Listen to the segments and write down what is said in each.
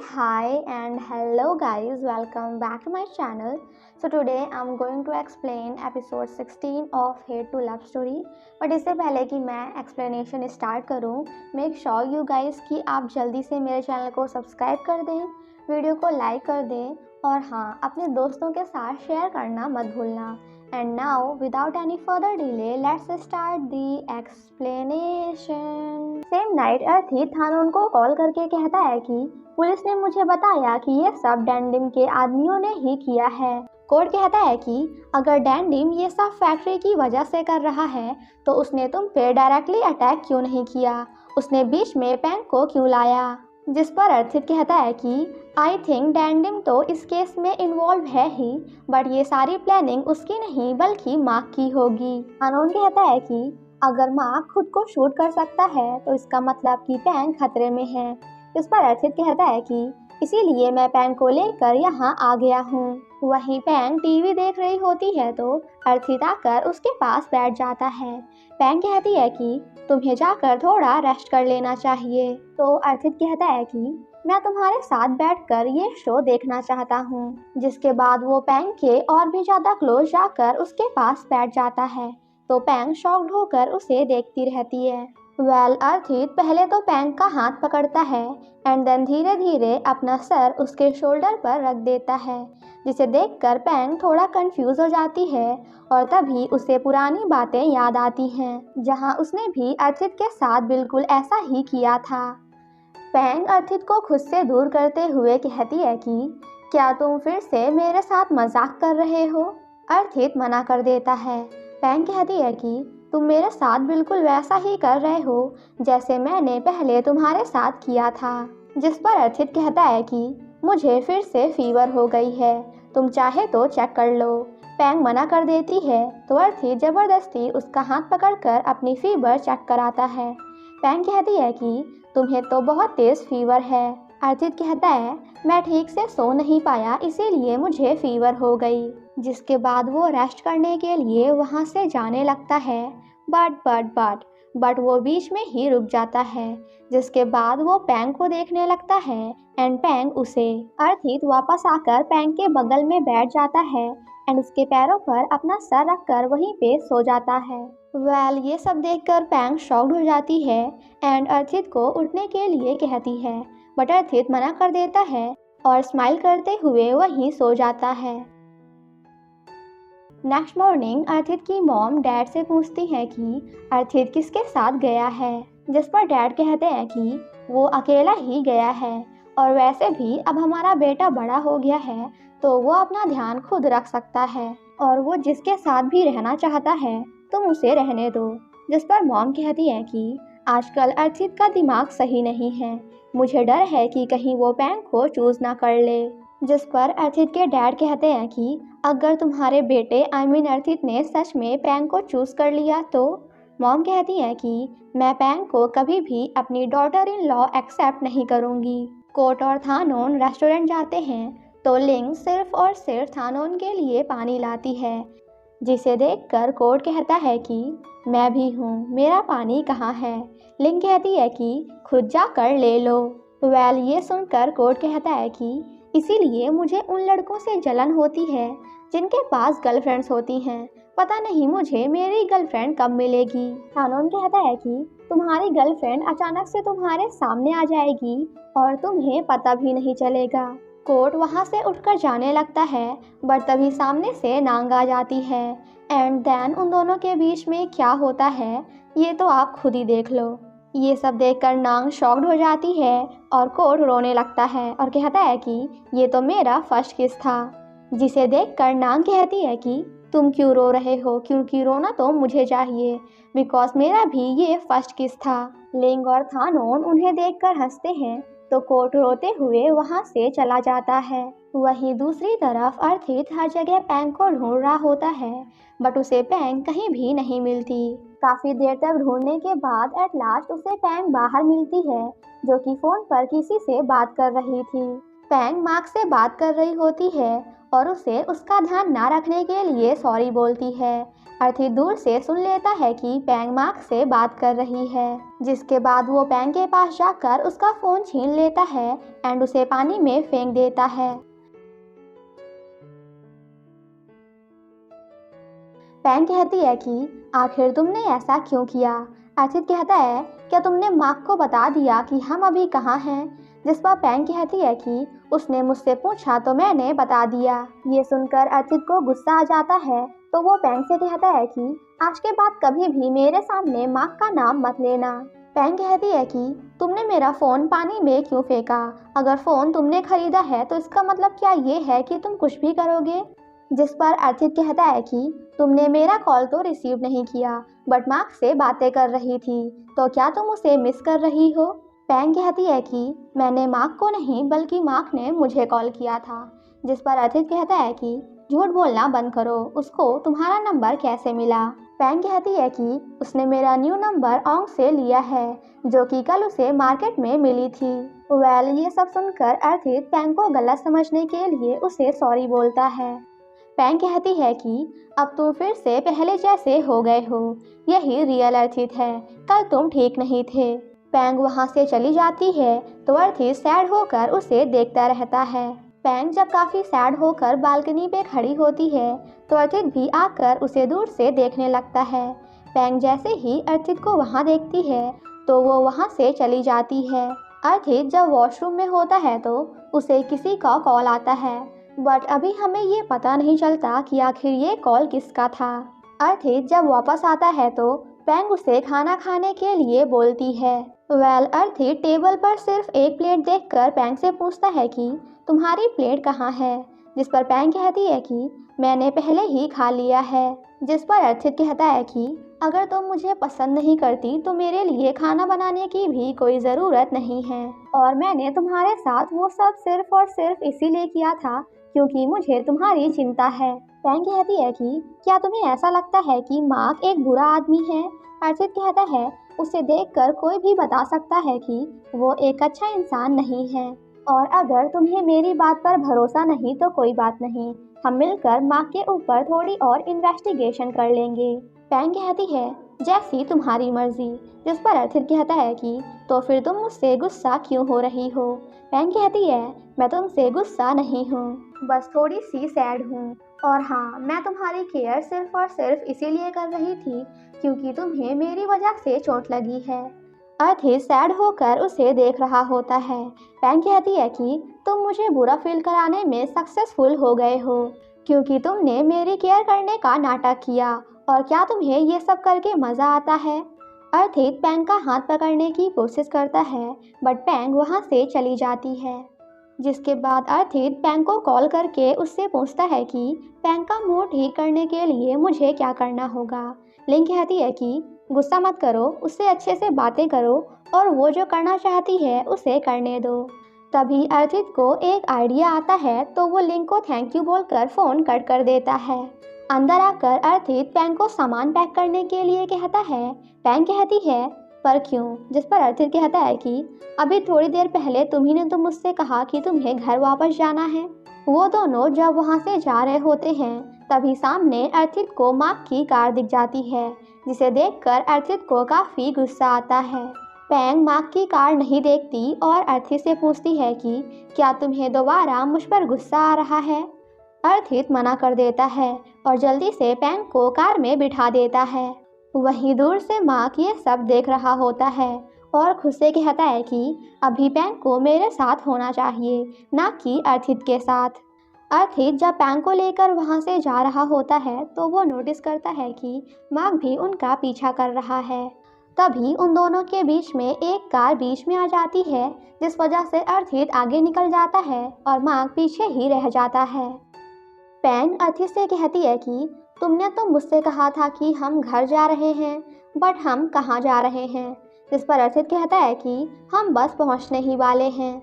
Hi and hello guys, welcome back to my channel. So today I'm going to explain episode 16 of Hate to Love Story. But इससे पहले कि मैं explanation start करूं, make sure you guys कि आप जल्दी से मेरे चैनल को सब्सक्राइब कर दें, वीडियो को लाइक कर दें और हाँ, अपने दोस्तों के साथ शेयर करना मत भूलना. And now, without any further delay, let's start the explanation. Same night, अर्थी थानोन को कॉल करके कहता है कि पुलिस ने मुझे बताया कि ये सब डैंडिम के आदमियों ने ही किया है. कोड कहता है कि अगर डैंडिम ये सब फैक्ट्री की वजह से कर रहा है तो उसने तुम पे डायरेक्टली अटैक क्यों नहीं किया, उसने बीच में पैंग को क्यों लाया. जिस पर अर्थित कहता है कि आई थिंक डैंडिम तो इस केस में इन्वॉल्व है ही, बट ये सारी प्लानिंग उसकी नहीं बल्कि मार्क की होगी. अनोन कहता है कि अगर मार्क खुद को शूट कर सकता है तो इसका मतलब कि पैंग खतरे में है. इस पर अर्थित कहता है कि इसीलिए मैं पैंग को लेकर यहाँ आ गया हूँ. वहीं पैंग टीवी देख रही होती है तो अर्थित आकर उसके पास बैठ जाता है. पैंग कहती है कि तुम्हें जाकर थोड़ा रेस्ट कर लेना चाहिए. तो अर्थित कहता है कि मैं तुम्हारे साथ बैठकर ये शो देखना चाहता हूँ. जिसके बाद वो पैंग के और भी ज्यादा क्लोज जाकर उसके पास बैठ जाता है. तो पैंग शॉक्ड होकर उसे देखती रहती है. अर्थित पहले तो पैंग का हाथ पकड़ता है एंड देन धीरे धीरे अपना सर उसके शोल्डर पर रख देता है, जिसे देखकर पैंग थोड़ा कंफ्यूज हो जाती है और तभी उसे पुरानी बातें याद आती हैं जहां उसने भी अर्थित के साथ बिल्कुल ऐसा ही किया था. पैंग अर्थित को खुद से दूर करते हुए कहती है कि क्या तुम फिर से मेरे साथ मजाक कर रहे हो. अर्थित मना कर देता है. पैंग कहती है कि तुम मेरे साथ बिल्कुल वैसा ही कर रहे हो जैसे मैंने पहले तुम्हारे साथ किया था. जिस पर अर्थित कहता है कि मुझे फिर से फीवर हो गई है, तुम चाहे तो चेक कर लो. पैंग मना कर देती है तो अर्थित जबरदस्ती उसका हाथ पकड़कर अपनी फीवर चेक कराता है. पैंग कहती है कि तुम्हें तो बहुत तेज फीवर है. अर्थित कहता है मैं ठीक से सो नहीं पाया इसीलिए मुझे फीवर हो गई. जिसके बाद वो रेस्ट करने के लिए वहाँ से जाने लगता है बट वो बीच में ही रुक जाता है. जिसके बाद वो पैंग को देखने लगता है एंड पैंग उसे. अर्थित वापस आकर पैंग के बगल में बैठ जाता है एंड उसके पैरों पर अपना सर रखकर वहीं पे सो जाता है. ये सब देखकर पैंग शॉक्ड हो जाती है एंड अर्थित को उठने के लिए कहती है, बट अर्थित मना कर देता है और स्माइल करते हुए वहीं सो जाता है. नेक्स्ट मॉर्निंग अर्थित की मॉम डैड से पूछती है कि अर्थित किसके साथ गया है. जिस पर डैड कहते हैं कि वो अकेला ही गया है और वैसे भी अब हमारा बेटा बड़ा हो गया है तो वो अपना ध्यान खुद रख सकता है और वो जिसके साथ भी रहना चाहता है तुम उसे रहने दो. जिस पर मॉम कहती है कि आजकल अर्थित का दिमाग सही नहीं है, मुझे डर है कि कहीं वो पैंग को चूज ना कर ले. जिस पर अर्थित के डैड कहते हैं कि अगर तुम्हारे बेटे अर्थित ने सच में पैंग को चूज कर लिया तो. मॉम कहती है कि मैं पैंग को कभी भी अपनी डॉटर इन लॉ एक्सेप्ट नहीं करूँगी. कोट और थानोन रेस्टोरेंट जाते हैं तो लिंग सिर्फ और सिर्फ थानोन के लिए पानी लाती है, जिसे देखकर कोट कहता है कि मैं भी हूँ, मेरा पानी कहाँ है. लिंग कहती है कि खुद जाकर ले लो. ये सुनकर कोट कहता है कि इसीलिए मुझे उन लड़कों से जलन होती है जिनके पास गर्लफ्रेंड्स होती हैं. पता नहीं मुझे मेरी गर्लफ्रेंड कब मिलेगी. थानोन कहता है कि तुम्हारी गर्लफ्रेंड अचानक से तुम्हारे सामने आ जाएगी और तुम्हें पता भी नहीं चलेगा. कोट वहाँ से उठकर जाने लगता है बट तभी सामने से नांग आ जाती है एंड देन उन दोनों के बीच में क्या होता है ये तो आप खुद ही देख लो. ये सब देखकर नांग शॉक्ड हो जाती है और कोट रोने लगता है और कहता है कि ये तो मेरा फर्स्ट किस था. जिसे देखकर नांग कहती है कि तुम क्यों रो रहे हो, क्योंकि रोना तो मुझे चाहिए बिकॉज मेरा भी ये फर्स्ट किस था. लिंग और थानोन उन्हें देखकर हंसते हैं तो कोट रोते हुए वहाँ से चला जाता है. वहीं दूसरी तरफ अर्थित हर जगह पैंग को ढूंढ रहा होता है बट उसे पैंग कहीं भी नहीं मिलती. काफी देर तक ढूंढने के बाद एट लास्ट उसे पैंग बाहर मिलती है जो कि फोन पर किसी से बात कर रही थी. पैंग मार्क से बात कर रही होती है और उसे उसका ध्यान ना रखने के लिए सॉरी बोलती है। अर्थित दूर से सुन लेता है कि पैंग मार्क से बात कर रही है, जिसके बाद वो पैंग के पास जाकर उसका फ़ोन छीन लेता है एंड उसे पानी में फेंक देता है। पैंग कहती है कि आखिर तुमने ऐसा क्यों किया। अर्थित कहता है, क्या तुमने मार्क को बता दिया कि हम अभी कहाँ हैं। जिस पर पैंग कहती है कि उसने मुझसे पूछा तो मैंने बता दिया। ये सुनकर अर्थित को गुस्सा आ जाता है तो वो पैंग से कहता है कि आज के बाद कभी भी मेरे सामने मार्क का नाम मत लेना। पैंग कहती है कि तुमने मेरा फ़ोन पानी में क्यों फेंका। अगर फ़ोन तुमने खरीदा है तो इसका मतलब क्या ये है कि तुम कुछ भी करोगे। जिस पर अर्थित कहता है कि तुमने मेरा कॉल तो रिसीव नहीं किया बट मार्क से बातें कर रही थी, तो क्या तुम उसे मिस कर रही हो। पैंग कहती है कि मैंने मार्क को नहीं बल्कि मार्क ने मुझे कॉल किया था। जिस पर अर्थित कहता है कि झूठ बोलना बंद करो, उसको तुम्हारा नंबर कैसे मिला। पैंग कहती है कि उसने मेरा न्यू नंबर ऑंग से लिया है जो कि कल उसे मार्केट में मिली थी। ये सब सुनकर अर्थित पैंग को गलत समझने के लिए उसे सॉरी बोलता है। पैंग कहती है कि अब तुम फिर से पहले जैसे हो गए हो, यही रियल अर्थित है, कल तुम ठीक नहीं थे। पैंग वहाँ से चली जाती है तो अर्थित सैड होकर उसे देखता रहता है। पैंग जब काफ़ी सैड होकर बालकनी पे खड़ी होती है तो अर्थित भी आकर उसे दूर से देखने लगता है। पैंग जैसे ही अर्थित को वहाँ देखती है तो वो वहाँ से चली जाती है। अर्थित जब वॉशरूम में होता है तो उसे किसी का कॉल आता है, बट अभी हमें ये पता नहीं चलता कि आखिर ये कॉल किसका था। अर्थित जब वापस आता है तो पैंग उसे खाना खाने के लिए बोलती है। अर्थित टेबल पर सिर्फ एक प्लेट देखकर पैंग से पूछता है कि तुम्हारी प्लेट कहाँ है। जिस पर पैंग कहती है कि मैंने पहले ही खा लिया है। जिस पर अर्थित कहता है कि अगर तुम मुझे पसंद नहीं करती तो मेरे लिए खाना बनाने की भी कोई ज़रूरत नहीं है, और मैंने तुम्हारे साथ वो सब सिर्फ और सिर्फ इसीलिए किया था क्योंकि मुझे तुम्हारी चिंता है। पैंग कहती है कि क्या तुम्हें ऐसा लगता है कि मार्क एक बुरा आदमी है। अर्थित कहता है उसे देखकर कोई भी बता सकता है कि वो एक अच्छा इंसान नहीं है, और अगर तुम्हें मेरी बात पर भरोसा नहीं तो कोई बात नहीं, हम मिलकर मार्क के ऊपर थोड़ी और इन्वेस्टिगेशन कर लेंगे। पैंग कहती है जैसी तुम्हारी मर्जी। जिस पर अर्थित कहता है कि तो फिर तुम मुझसे गुस्सा क्यों हो रही हो। पैंग कहती है मैं तुमसे गुस्सा नहीं हूँ, बस थोड़ी सी सैड हूँ, और हाँ, मैं तुम्हारी केयर सिर्फ और सिर्फ इसीलिए कर रही थी क्योंकि तुम्हें मेरी वजह से चोट लगी है। अर्थित सैड होकर उसे देख रहा होता है। पैंग कहती है कि तुम मुझे बुरा फील कराने में सक्सेसफुल हो गए हो क्योंकि तुमने मेरी केयर करने का नाटक किया, और क्या तुम्हें ये सब करके मज़ा आता है। अर्थित पैंग का हाथ पकड़ने की कोशिश करता है बट पैंग वहाँ से चली जाती है। जिसके बाद अर्थित पैंग को कॉल करके उससे पूछता है कि पैंग का मूड ठीक करने के लिए मुझे क्या करना होगा। लिंग कहती है कि गुस्सा मत करो, उससे अच्छे से बातें करो और वो जो करना चाहती है उसे करने दो। तभी अर्थित को एक आइडिया आता है तो वो लिंग को थैंक यू बोलकर फ़ोन कट कर देता है। अंदर आकर अर्थित पैंग को सामान पैक करने के लिए कहता है। पैंग कहती है पर क्यों। जिस पर अर्थित कहता है कि अभी थोड़ी देर पहले तुम्ही ने तो मुझसे कहा कि तुम्हें घर वापस जाना है। वो दोनों जब वहाँ से जा रहे होते हैं तभी सामने अर्थित को मार्क की कार दिख जाती है, जिसे देखकर अर्थित को काफ़ी गुस्सा आता है। पैंग मार्क की कार नहीं देखती और अर्थित से पूछती है कि क्या तुम्हें दोबारा मुझ पर गुस्सा आ रहा है। अर्थित मना कर देता है और जल्दी से पैंग को कार में बिठा देता है। वहीं दूर से मार्क ये सब देख रहा होता है और खुद से कहता है कि अभी पैंग को मेरे साथ होना चाहिए, ना कि अर्थित के साथ। अर्थित जब पैंग को लेकर वहाँ से जा रहा होता है तो वो नोटिस करता है कि मार्क भी उनका पीछा कर रहा है। तभी उन दोनों के बीच में एक कार बीच में आ जाती है, जिस वजह से अर्थित आगे निकल जाता है और मार्क पीछे ही रह जाता है। पैंग अर्थित से कहती है कि तुमने तो मुझसे कहा था कि हम घर जा रहे हैं, बट हम कहाँ जा रहे हैं। जिस पर अर्थित कहता है कि हम बस पहुँचने ही वाले हैं।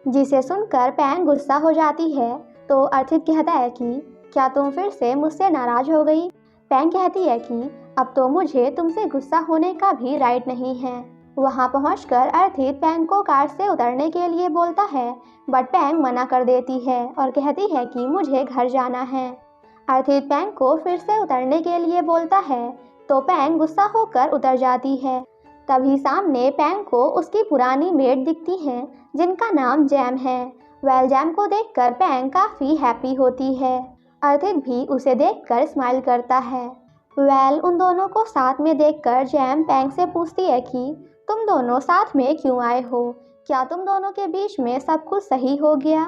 जिसे सुनकर पैंग गुस्सा हो जाती है तो अर्थित कहता है कि क्या तुम फिर से मुझसे नाराज़ हो गई। पैंग कहती है कि अब तो मुझे तुमसे गुस्सा होने का भी राइट नहीं है। वहां पहुंचकर अर्थित पैंग को कार से उतरने के लिए बोलता है, बट पैंग मना कर देती है और कहती है कि मुझे घर जाना है। अर्थित पैंग को फिर से उतरने के लिए बोलता है, तो पैंग गुस्सा होकर उतर जाती है। तभी सामने पैंग को उसकी पुरानी मेड दिखती है जिनका नाम जैम है। जैम को देखकर पैंग काफ़ी हैप्पी होती है। अर्थित भी उसे देखकर स्माइल करता है। उन दोनों को साथ में देखकर जैम पैंग से पूछती है कि तुम दोनों साथ में क्यों आए हो? क्या तुम दोनों के बीच में सब कुछ सही हो गया?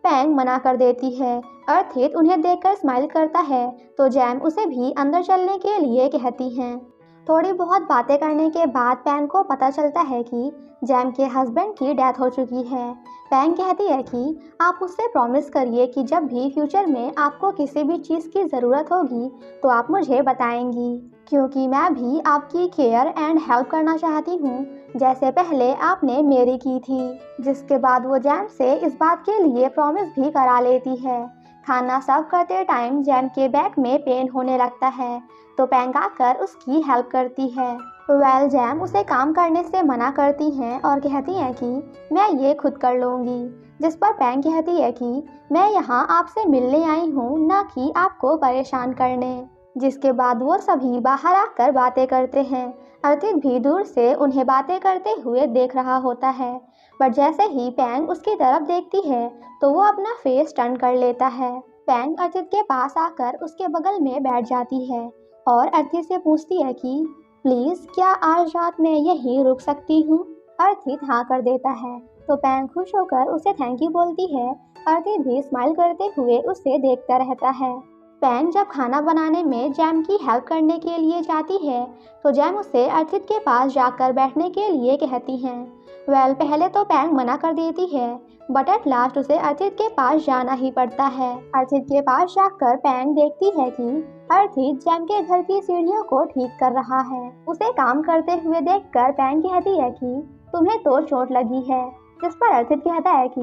पैंग मना कर देती है। अर्थित उन्हें देखकर स्माइल करता है, तो जैम उसे भी अंदर चलने के लिए कहती हैं। थोड़ी बहुत बातें करने के बाद पैंग को पता चलता है कि जैम के हस्बैंड की डेथ हो चुकी है। पैंग कहती है कि आप उससे प्रॉमिस करिए कि जब भी फ्यूचर में आपको किसी भी चीज़ की ज़रूरत होगी तो आप मुझे बताएंगी, क्योंकि मैं भी आपकी केयर एंड हेल्प करना चाहती हूँ, जैसे पहले आपने मेरी की थी। जिसके बाद वो जैम से इस बात के लिए प्रॉमिस भी करा लेती है। खाना सर्व करते टाइम जैम के बैक में पेन होने लगता है, तो पैंग आकर उसकी हेल्प करती है। जैम उसे काम करने से मना करती हैं और कहती हैं कि मैं ये खुद कर लूँगी। जिस पर पैंग कहती है कि मैं यहाँ आपसे मिलने आई हूँ, ना कि आपको परेशान करने। जिसके बाद वो सभी बाहर आकर बातें करते हैं। अर्थित भी दूर से उन्हें बातें करते हुए देख रहा होता है, पर जैसे ही पैंग उसकी तरफ देखती है तो वो अपना फेस टर्न कर लेता है। पैंग अर्थित के पास आकर उसके बगल में बैठ जाती है और अर्थित से पूछती है कि प्लीज़ क्या आज रात में यहीं रुक सकती हूँ? अर्थित हाँ कर देता है, तो पैंग खुश होकर उसे थैंक यू बोलती है। अर्थित भी स्माइल करते हुए उसे देखता रहता है। पैंग जब खाना बनाने में जैम की हेल्प करने के लिए जाती है, तो जैम उसे अर्थित के पास जाकर बैठने के लिए कहती हैं। पहले तो पैंग मना कर देती है, बट एट लास्ट उसे अर्थित के पास जाना ही पड़ता है। अर्थित के पास जाकर पैंग देखती है कि अर्थित जैम के घर की सीढ़ियों को ठीक कर रहा है। उसे काम करते हुए देखकर पैंग कहती है कि तुम्हें तो चोट लगी है। जिस पर अर्थित कहता है कि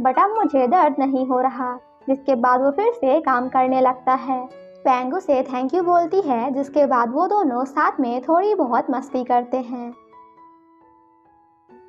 बट अब मुझे दर्द नहीं हो रहा। जिसके बाद वो फिर से काम करने लगता है। पैंग उसे थैंक यू बोलती है, जिसके बाद वो दोनों साथ में थोड़ी बहुत मस्ती करते हैं।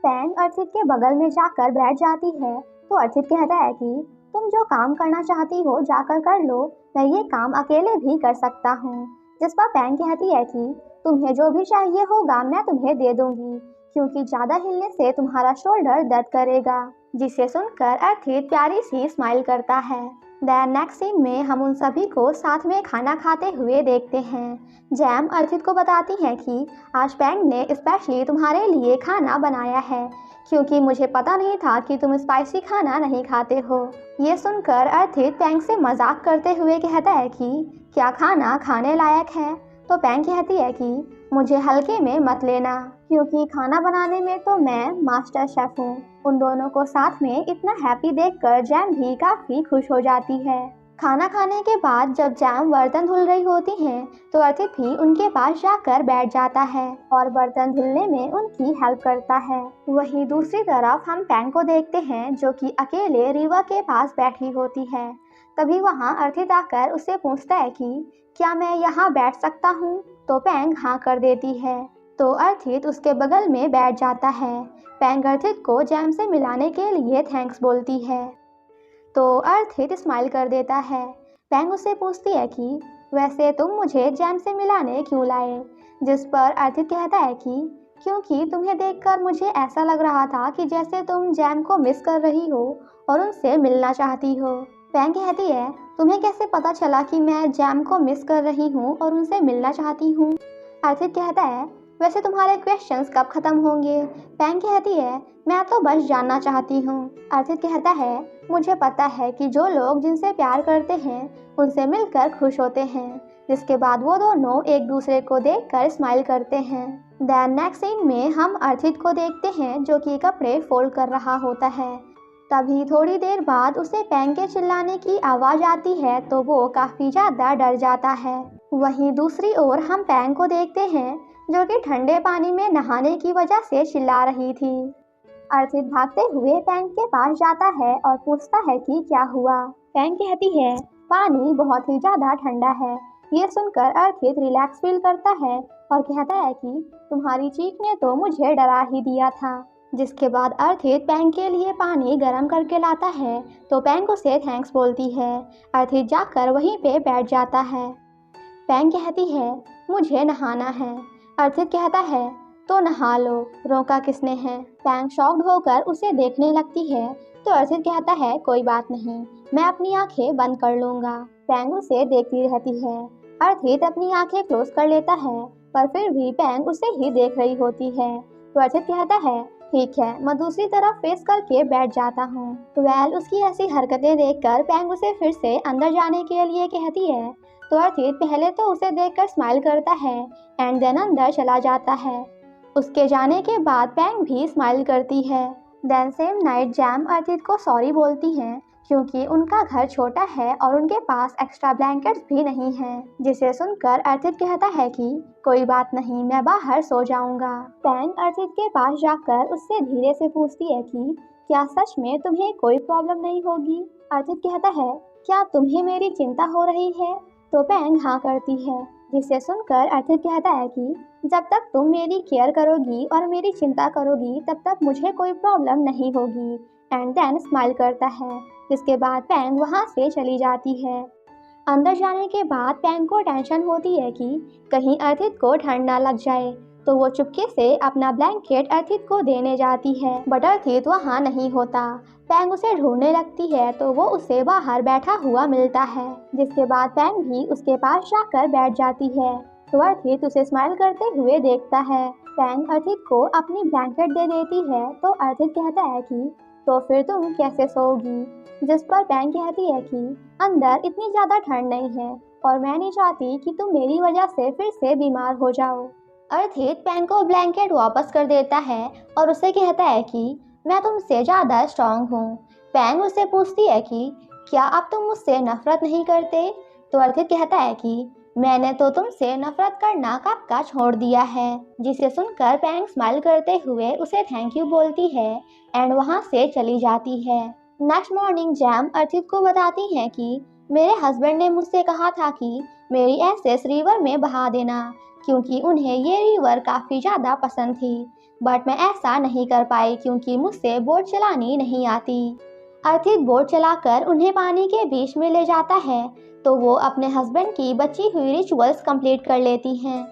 पैंग अर्थित के बगल में जाकर बैठ जाती है, तो अर्थित कहता है कि तुम जो काम करना चाहती हो जाकर कर लो, मैं ये काम अकेले भी कर सकता हूँ। जिस पर पैंग कहती है कि तुम्हें जो भी चाहिए होगा मैं तुम्हें दे दूंगी, क्योंकि ज़्यादा हिलने से तुम्हारा शोल्डर दर्द करेगा। जिसे सुनकर अर्थित प्यारी सी स्माइल करता है। नेक्स्ट सीन में हम उन सभी को साथ में खाना खाते हुए देखते हैं। जैम अर्थित को बताती है कि आज पैंग ने स्पेशली तुम्हारे लिए खाना बनाया है, क्योंकि मुझे पता नहीं था कि तुम स्पाइसी खाना नहीं खाते हो। ये सुनकर अर्थित पैंग से मजाक करते हुए कहता है कि क्या खाना खाने लायक है? तो पैंग कहती है कि मुझे हल्के में मत लेना, क्योंकि खाना बनाने में तो मैं मास्टर शेफ हूँ। उन दोनों को साथ में इतना हैप्पी देखकर जैम भी काफ़ी खुश हो जाती है। खाना खाने के बाद जब जैम बर्तन धुल रही होती हैं, तो अर्थित भी उनके पास जाकर बैठ जाता है और बर्तन धुलने में उनकी हेल्प करता है। वहीं दूसरी तरफ हम पैंग को देखते हैं, जो कि अकेले रीवा के पास बैठी होती है। तभी वहाँ अर्थित आकर उससे पूछता है कि क्या मैं यहाँ बैठ सकता हूँ? तो पैंग हाँ कर देती है, तो अर्थित उसके बगल में बैठ जाता है। पैंग अर्थित को जैम से मिलाने के लिए थैंक्स बोलती है, तो अर्थित स्माइल कर देता है। पैंग उससे पूछती है कि वैसे तुम मुझे जैम से मिलाने क्यों लाए? जिस पर अर्थित कहता है कि क्योंकि तुम्हें देखकर मुझे ऐसा लग रहा था कि जैसे तुम जैम को मिस कर रही हो और उनसे मिलना चाहती हो। पैंग कहती है तुम्हें कैसे पता चला कि मैं जैम को मिस कर रही हूँ और उनसे मिलना चाहती हूँ? अर्थित कहता है वैसे तुम्हारे क्वेश्चंस कब खत्म होंगे? पैंग कहती है मैं तो बस जानना चाहती हूँ। अर्थित कहता है मुझे पता है कि जो लोग जिनसे प्यार करते हैं उनसे मिलकर खुश होते हैं। जिसके बाद वो दोनों एक दूसरे को देखकर स्माइल करते हैं। नेक्स्ट सीन में हम अर्थित को देखते हैं, जो कि कपड़े फोल्ड कर रहा होता है। तभी थोड़ी देर बाद उसे पैंग के चिल्लाने की आवाज़ आती है, तो वो काफ़ी ज़्यादा डर जाता है। वहीं दूसरी ओर हम पैंग को देखते हैं, जो कि ठंडे पानी में नहाने की वजह से चिल्ला रही थी। अर्थित भागते हुए पैंग के पास जाता है और पूछता है कि क्या हुआ। पैंग कहती है पानी बहुत ही ज़्यादा ठंडा है, ये सुनकर अर्थित रिलैक्स फील करता है और कहता है कि तुम्हारी चीख ने तो मुझे डरा ही दिया था। जिसके बाद अर्थित पैंग के लिए पानी गर्म करके लाता है तो पैंग उसे थैंक्स बोलती है। अर्थित जाकर वहीं पे बैठ जाता है। पैंग कहती है मुझे नहाना है। अर्थित कहता है तो नहा लो, रोका किसने है। पैंग शॉक्ड होकर उसे देखने लगती है तो अर्थित कहता है कोई बात नहीं, मैं अपनी आंखें बंद कर लूँगा। पैंग उसे देखती रहती है। अर्थित अपनी आंखें क्लोज कर लेता है पर फिर भी पैंग उसे ही देख रही होती है। तो अर्थित कहता है ठीक है, मैं दूसरी तरफ फेस करके बैठ जाता हूँ। उसकी ऐसी हरकतें देखकर पैंग उसे फिर से अंदर जाने के लिए कहती है तो अर्थित पहले तो उसे देखकर स्माइल करता है एंड देन अंदर चला जाता है। उसके जाने के बाद पैंग भी स्माइल करती है। देन सेम नाइट जैम अर्थित को सॉरी बोलती हैं क्योंकि उनका घर छोटा है और उनके पास एक्स्ट्रा ब्लैंकेट्स भी नहीं हैं। जिसे सुनकर अर्थित कहता है कि कोई बात नहीं, मैं बाहर सो जाऊंगा। पैंग अर्थित के पास जाकर उससे धीरे से पूछती है कि क्या सच में तुम्हें कोई प्रॉब्लम नहीं होगी। अर्थित कहता है क्या तुम्हें मेरी चिंता हो रही है। तो पैंग हाँ करती है। जिसे सुनकर अर्थित कहता है कि जब तक तुम मेरी केयर करोगी और मेरी चिंता करोगी तब तक मुझे कोई प्रॉब्लम नहीं होगी। एंड देन स्माइल करता है। जिसके बाद पैंग वहाँ से चली जाती है। अंदर जाने के बाद पैंग को टेंशन होती है कि कहीं अर्थित को ठंड ना लग जाए तो वो चुपके से अपना ब्लैंकेट अर्थित को देने जाती है बट अर्थित वहाँ नहीं होता। पैंग उसे ढूंढने लगती है तो वो उसे बाहर बैठा हुआ मिलता है। जिसके बाद पैंग भी उसके पास जाकर बैठ जाती है तो अर्थित उसे स्माइल करते हुए देखता है। पैंग अर्थित को अपनी ब्लैंकेट दे देती है तो अर्थित कहता है कि तो फिर तुम कैसे सोओगी। जिस पर पैंग कहती है कि अंदर इतनी ज़्यादा ठंड नहीं है और मैं नहीं चाहती कि तुम मेरी वजह से फिर से बीमार हो जाओ। अर्थित पैंग को ब्लैंकेट वापस कर देता है और उसे कहता है कि मैं तुमसे ज़्यादा स्ट्रांग हूँ। पैंग उससे पूछती है कि क्या अब तुम मुझसे नफरत नहीं करते। तो अर्थित कहता है कि मैंने तो तुमसे नफरत करना कब का छोड़ दिया है। जिसे सुनकर पैंग स्माइल करते हुए उसे थैंक यू बोलती है एंड वहाँ से चली जाती है। नेक्स्ट मॉर्निंग जैम अर्थित को बताती है कि मेरे हस्बैंड ने मुझसे कहा था कि मेरी एसेस रिवर में बहा देना क्योंकि उन्हें ये रिवर काफ़ी ज़्यादा पसंद थी बट मैं ऐसा नहीं कर पाई क्योंकि मुझसे बोट चलानी नहीं आती। अर्थित बोट चलाकर उन्हें पानी के बीच में ले जाता है तो वो अपने हस्बैंड की बची हुई रिचुअल्स कंप्लीट कर लेती हैं।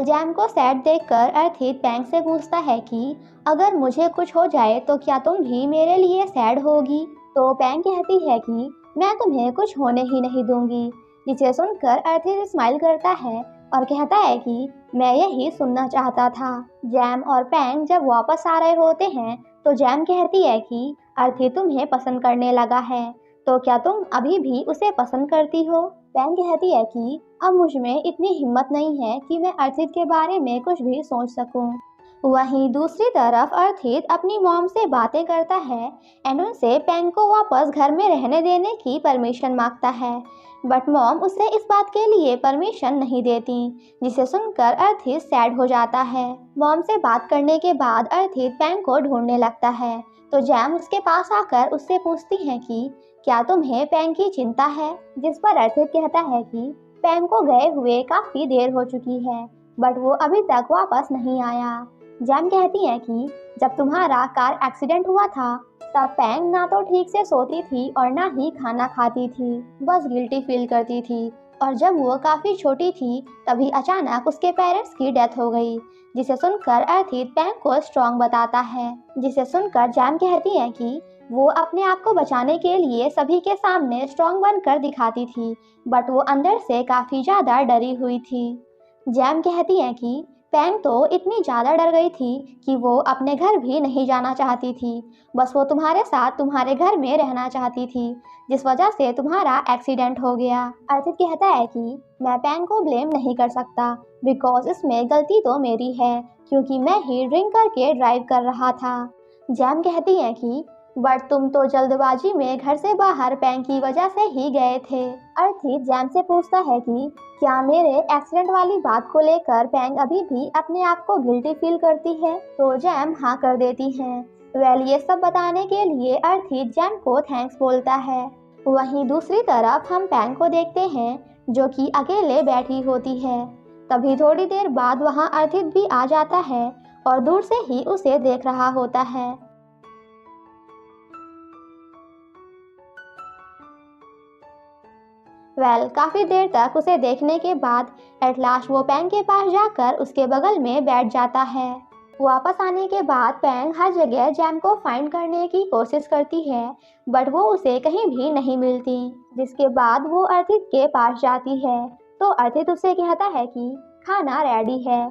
जैम को सैड देखकर अर्थित पैंग से पूछता है कि अगर मुझे कुछ हो जाए तो क्या तुम भी मेरे लिए सैड होगी। तो पैंग कहती है कि मैं तुम्हें कुछ होने ही नहीं दूंगी। जिसे सुनकर अर्थित स्माइल करता है और कहता है कि मैं यही सुनना चाहता था। जैम और पैंग जब वापस आ रहे होते हैं तो जैम कहती है कि अर्थित तुम्हें पसंद करने लगा है तो क्या तुम अभी भी उसे पसंद करती हो। पैंग कहती है कि अब मुझ में इतनी हिम्मत नहीं है कि मैं अर्थित के बारे में कुछ भी सोच सकूं। वहीं दूसरी तरफ अर्थित अपनी मॉम से बातें करता है एंड उनसे पैंग को वापस घर में रहने देने की परमिशन मांगता है बट मॉम उसे इस बात के लिए परमिशन नहीं देती। जिसे सुनकर अर्थित सैड हो जाता है। मॉम से बात करने के बाद अर्थित पैंग को ढूंढने लगता है तो जैम उसके पास आकर उससे पूछती है कि क्या तुम्हें पैंग की चिंता है। जिस पर अर्थित कहता है कि पैंग को गए हुए काफ़ी देर हो चुकी है बट वो अभी तक वापस नहीं आया। जैम कहती है कि जब तुम्हारा कार एक्सीडेंट हुआ था तब पैंग ना तो ठीक से सोती थी और ना ही खाना खाती थी, बस गिल्टी फील करती थी और जब वो काफ़ी छोटी थी तभी अचानक उसके पेरेंट्स की डेथ हो गई। जिसे सुनकर अर्थित पैंग को स्ट्रॉन्ग बताता है। जिसे सुनकर जैम कहती है कि वो अपने आप को बचाने के लिए सभी के सामने स्ट्रॉन्ग बनकर दिखाती थी बट वो अंदर से काफ़ी ज़्यादा डरी हुई थी। जैम कहती है कि पैंग तो इतनी ज़्यादा डर गई थी कि वो अपने घर भी नहीं जाना चाहती थी, बस वो तुम्हारे साथ तुम्हारे घर में रहना चाहती थी जिस वजह से तुम्हारा एक्सीडेंट हो गया। अर्थित कहता है कि मैं पैंग को ब्लेम नहीं कर सकता बिकॉज इसमें गलती तो मेरी है क्योंकि मैं ही ड्रिंक करके ड्राइव कर रहा था। जैम कहती है कि बट तुम तो जल्दबाजी में घर से बाहर पैंग की वजह से ही गए थे। अर्थित जैम से पूछता है कि क्या मेरे एक्सीडेंट वाली बात को लेकर पैंग अभी भी अपने आप को गिल्टी फील करती है। तो जैम हाँ कर देती है। ये सब बताने के लिए अर्थित जैम को थैंक्स बोलता है। वहीं दूसरी तरफ हम पैंग को देखते हैं जो कि अकेले बैठी होती है। तभी थोड़ी देर बाद वहां अर्थित भी आ जाता है और दूर से ही उसे देख रहा होता है। काफी देर तक उसे देखने के बाद एट लास्ट वो पैंग के पास जाकर उसके बगल में बैठ जाता है। वापस आने के बाद पैंग हर जगह जैम को फाइंड करने की कोशिश करती है, बट वो उसे कहीं भी नहीं मिलती। जिसके बाद वो अर्थित के पास जाती है तो अर्थित उसे कहता है कि खाना रेडी है।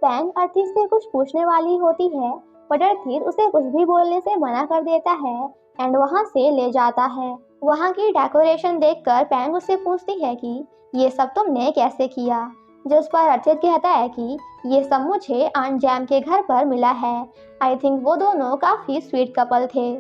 पैंग अर्थित से कुछ पूछने वाली होती है, बट अर्थित उसे कुछ भी बोलने से मना कर देता है एंड वहां से ले जाता है। वहां की डेकोरेशन देखकर पैंग उससे पूछती है कि ये सब तुमने कैसे किया, जिस पर अर्थित कहता है कि ये सब मुझे आंट जैम के घर पर मिला है। आई थिंक वो दोनों काफी स्वीट कपल थे।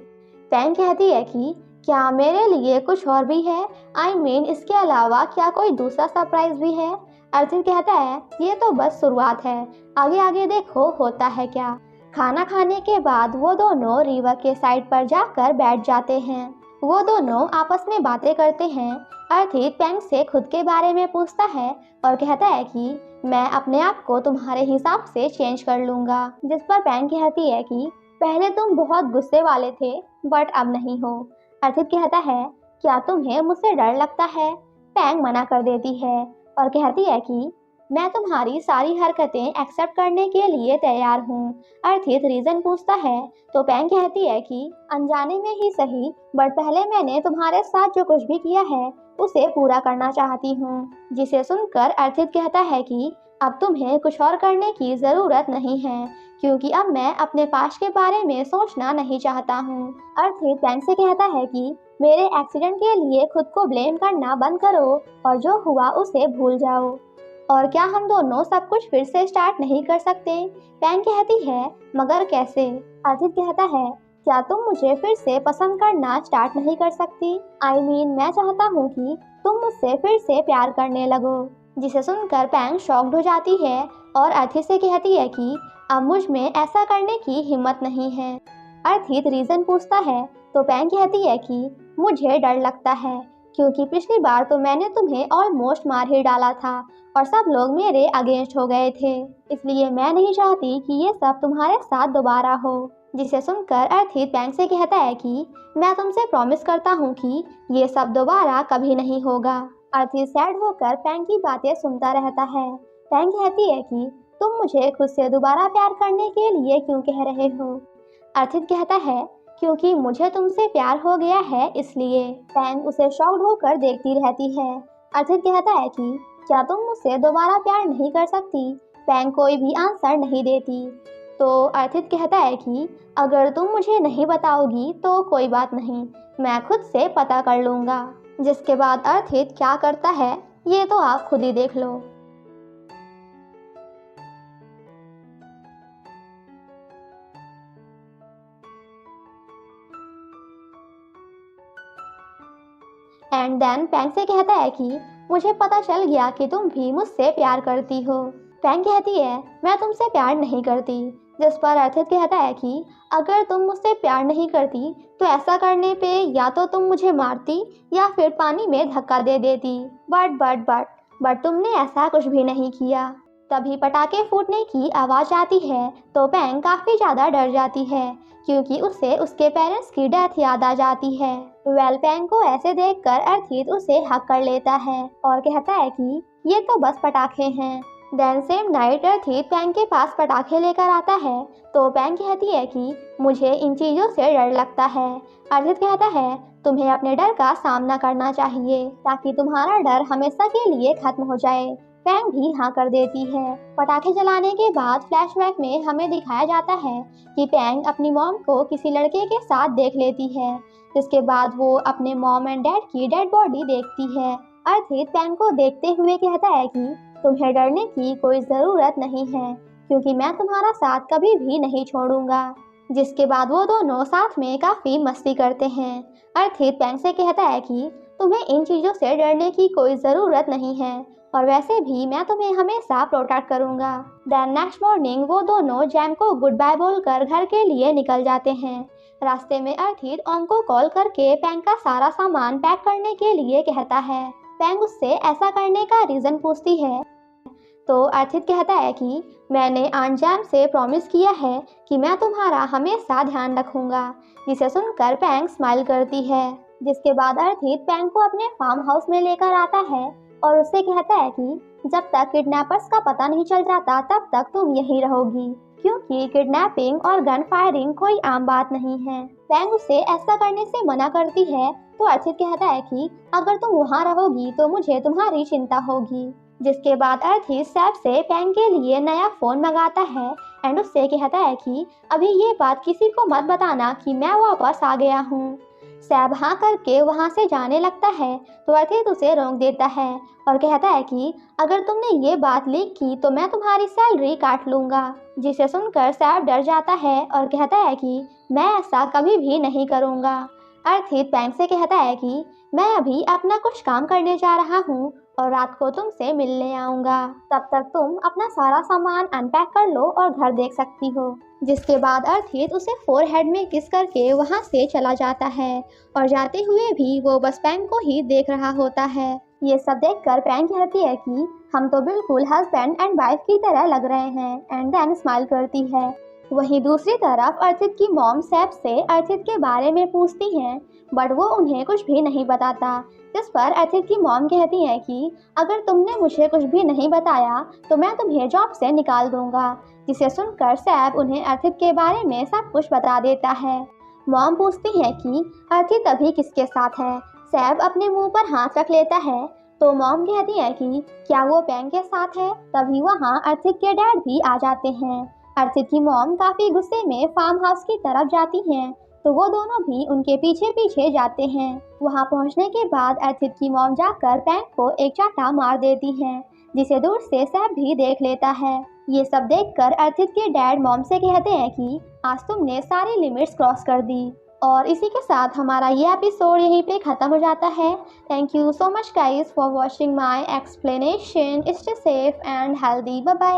पैंग कहती है कि क्या मेरे लिए कुछ और भी है, आई मीन इसके अलावा क्या कोई दूसरा सरप्राइज भी है। अर्थित कहता है ये तो बस शुरुआत है, आगे आगे देखो होता है क्या। खाना खाने के बाद वो दोनों रिवर के साइड पर जाकर बैठ जाते हैं। वो दोनों आपस में बातें करते हैं। अर्थित पैंग से खुद के बारे में पूछता है और कहता है कि मैं अपने आप को तुम्हारे हिसाब से चेंज कर लूंगा। जिस पर पैंग कहती है कि पहले तुम बहुत गुस्से वाले थे बट अब नहीं हो। अर्थित कहता है क्या तुम्हें मुझसे डर लगता है। पैंग मना कर देती है और कहती है कि मैं तुम्हारी सारी हरकतें एक्सेप्ट करने के लिए तैयार हूँ। अर्थित रीजन पूछता है तो पैंग कहती है कि अनजाने में ही सही, बट पहले मैंने तुम्हारे साथ जो कुछ भी किया है उसे पूरा करना चाहती हूँ। जिसे सुनकर अर्थित कहता है कि अब तुम्हें कुछ और करने की ज़रूरत नहीं है, क्योंकि अब मैं अपने पास्ट के बारे में सोचना नहीं चाहता हूँ। अर्थित पैंग से कहता है कि मेरे एक्सीडेंट के लिए खुद को ब्लेम करना बंद करो और जो हुआ उसे भूल जाओ। और क्या हम दोनों सब कुछ फिर से स्टार्ट नहीं कर सकते। पैंग कहती है मगर कैसे। अर्थित कहता है क्या तुम मुझे फिर से पसंद करना स्टार्ट नहीं कर सकती। आई मीन मैं चाहता हूँ कि तुम मुझसे फिर से प्यार करने लगो। जिसे सुनकर पैंग शॉक्ड हो जाती है और अर्थित से कहती है कि अब मुझ में ऐसा करने की हिम्मत नहीं है। अर्थित रीजन पूछता है तो पैंग कहती है कि मुझे डर लगता है, क्योंकि पिछली बार तो मैंने तुम्हें ऑलमोस्ट मार ही डाला था और सब लोग मेरे अगेंस्ट हो गए थे, इसलिए मैं नहीं चाहती कि ये सब तुम्हारे साथ दोबारा हो। जिसे सुनकर अर्थित पैंग से कहता है कि मैं तुमसे प्रॉमिस करता हूँ कि ये सब दोबारा कभी नहीं होगा। अर्थित सैड होकर पैंग की बातें सुनता रहता है। पैंग कहती है कि तुम मुझे खुद से दोबारा प्यार करने के लिए क्यों कह रहे हो। अर्थित कहता है क्योंकि मुझे तुमसे प्यार हो गया है इसलिए। पैंग उसे शॉक्ड होकर देखती रहती है। अर्थित कहता है कि क्या तुम मुझसे दोबारा प्यार नहीं कर सकती। पैंग कोई भी आंसर नहीं देती। तो अर्थित कहता है कि अगर तुम मुझे नहीं बताओगी तो कोई बात नहीं, मैं खुद से पता कर लूँगा। जिसके बाद अर्थित क्या करता है ये तो आप खुद ही देख लो। एंड देन पैंग से कहता है कि मुझे पता चल गया कि तुम भी मुझसे प्यार करती हो। पैंग कहती है मैं तुमसे प्यार नहीं करती। जिस पर अर्थित कहता है कि अगर तुम मुझसे प्यार नहीं करती तो ऐसा करने पे या तो तुम मुझे मारती या फिर पानी में धक्का दे देती। बट तुमने ऐसा कुछ भी नहीं किया। तभी पटाखे फूटने की आवाज़ आती है तो पैंग काफ़ी ज़्यादा डर जाती है, क्योंकि उसे उसके पेरेंट्स की डेथ याद आ जाती है। पैंग को ऐसे देखकर अर्थित उसे हक कर लेता है और कहता है कि ये तो बस पटाखे हैं। देन सेम नाइट अर्थित पैंग के पास पटाखे लेकर आता है तो पैंग कहती है कि मुझे इन चीज़ों से डर लगता है। अर्थित कहता है तुम्हें अपने डर का सामना करना चाहिए ताकि तुम्हारा डर हमेशा के लिए खत्म हो जाए। पैंग भी हाँ कर देती है। पटाखे जलाने के बाद फ्लैशबैक में हमें दिखाया जाता है कि पैंग अपनी मॉम को किसी लड़के के साथ देख लेती है, जिसके बाद वो अपने मॉम एंड डैड की डेड बॉडी देखती है। अर्थित पैंग को देखते हुए कहता है कि तुम्हें डरने की कोई ज़रूरत नहीं है, क्योंकि मैं तुम्हारा साथ कभी भी नहीं छोड़ूंगा। जिसके बाद वो दोनों साथ में काफ़ी मस्ती करते हैं। अर्थित पैंग से कहता है कि तुम्हें इन चीज़ों से डरने की कोई ज़रूरत नहीं है और वैसे भी मैं तुम्हें हमेशा प्रोटेक्ट करूंगा। देन नेक्स्ट मॉर्निंग वो दोनों जैम को गुड बाय बोलकर घर के लिए निकल जाते हैं। रास्ते में अर्थित ओंग को कॉल करके पैंग का सारा सामान पैक करने के लिए कहता है। पैंग उससे ऐसा करने का रीज़न पूछती है तो अर्थित कहता है कि मैंने आंट जैम से प्रॉमिस किया है कि मैं तुम्हारा हमेशा ध्यान रखूंगा, जिसे सुनकर पैंग स्माइल करती है। जिसके बाद अर्थित पैंग को अपने फार्म हाउस में लेकर आता है और उससे कहता है कि जब तक किडनैपर्स का पता नहीं चल जाता तब तक तुम यहीं रहोगी, क्योंकि किडनैपिंग और गन फायरिंग कोई आम बात नहीं है। पैंग उसे ऐसा करने से मना करती है तो अर्थित कहता है कि अगर तुम वहाँ रहोगी तो मुझे तुम्हारी चिंता होगी। जिसके बाद अर्थित सैब से पैंग के लिए नया फ़ोन मंगाता है एंड उससे कहता है कि अभी ये बात किसी को मत बताना कि मैं वापस आ गया हूँ। सैब हाँ करके वहाँ से जाने लगता है तो अर्थित उसे रोक देता है और कहता है कि अगर तुमने ये बात लीक की तो मैं तुम्हारी सैलरी काट लूँगा। जिसे सुनकर सैब डर जाता है और कहता है कि मैं ऐसा कभी भी नहीं करूँगा। अर्थित पैंग से कहता है कि मैं अभी अपना कुछ काम करने जा रहा हूँ और रात को तुमसे मिलने आऊँगा, तब तक तुम अपना सारा सामान अनपैक कर लो और घर देख सकती हो। जिसके बाद अर्थित उसे फोरहेड में किस करके वहाँ से चला जाता है और जाते हुए भी वो बस पैंग को ही देख रहा होता है। ये सब देखकर पैंग कहती है कि हम तो बिल्कुल हस्बैंड एंड वाइफ की तरह लग रहे हैं एंड देन स्माइल करती है। वहीं दूसरी तरफ अर्थित की मॉम सैब से अर्थित के बारे में पूछती हैं बट वो उन्हें कुछ भी नहीं बताता। जिस पर अर्थित की मॉम कहती है कि अगर तुमने मुझे कुछ भी नहीं बताया तो मैं तुम्हें जॉब से निकाल दूंगा। जिसे सुनकर सैब उन्हें अर्थित के बारे में सब कुछ बता देता है। मॉम पूछती है कि अर्थित अभी किसके साथ है। सैब अपने मुंह पर हाथ रख लेता है तो मॉम कहती है कि क्या वो पैंग के साथ है। तभी वहाँ अर्थित के डैड भी आ जाते हैं। अर्थित की मॉम काफ़ी गुस्से में फार्म हाउस की तरफ जाती हैं तो वो दोनों भी उनके पीछे पीछे जाते हैं। वहाँ पहुँचने के बाद अर्थित की मॉम जाकर पैंग को एक चाटा मार देती है, जिसे दूर से सैब भी देख लेता है। ये सब देखकर अर्थित के डैड मॉम से कहते हैं कि आज तुमने सारी लिमिट्स क्रॉस कर दी। और इसी के साथ हमारा ये एपिसोड यहीं पे ख़त्म हो जाता है। Thank you so much guys for watching my explanation. Stay safe and healthy. Bye bye.